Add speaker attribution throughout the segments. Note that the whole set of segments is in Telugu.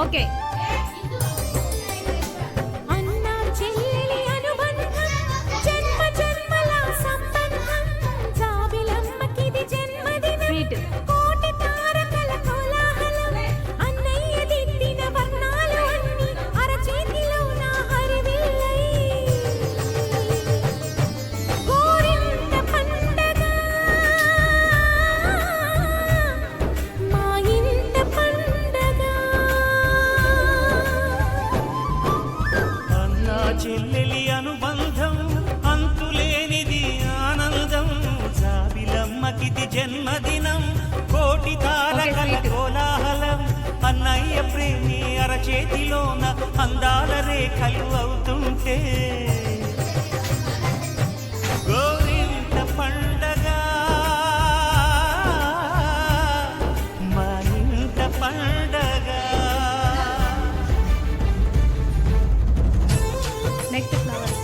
Speaker 1: ఓకే.
Speaker 2: చెల్లెలి అనుబంధం అంతులేనిది ఆనందం జాబిలమ్మకిది జన్మదినం కోటి తారకల కోలాహలం అన్నయ్య ప్రేమి అరచేతిలోన అందాల రేఖలు అవుతుంటే గోరింట పండగ మా ఇంట పండగ.
Speaker 1: Next flower.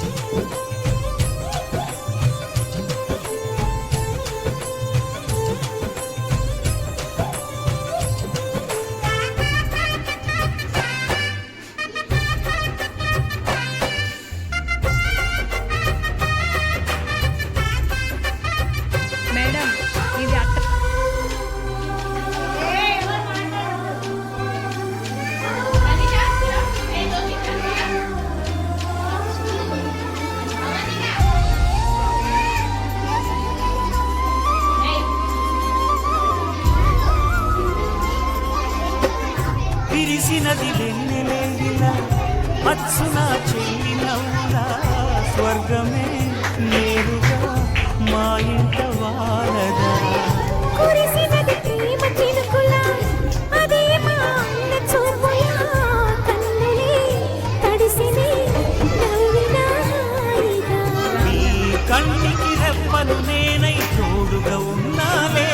Speaker 1: మేడం ఇది అట్ట
Speaker 2: విరిసినది వెన్నెలేలా అచ్చున చెల్లి నవ్వులా స్వర్గమే నేరుగా మా ఇంట వారదా.
Speaker 3: కురిసినది ప్రేమ చినుకులా అదే మా అన్న చూపులా కన్నులే తడిసిని నవ్వినా హాయిగా.
Speaker 2: నీ కంటికి రెప్పలు నేనై తోడుగా ఉన్నాలే.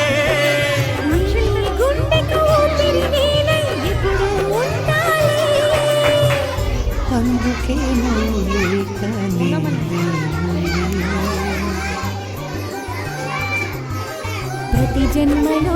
Speaker 3: నీ గుండెకు ఊపిరి నేనై ఎప్పుడూ ఉండాలి.
Speaker 2: అందుకే నువ్వు లేక
Speaker 3: ప్రతి జన్మలో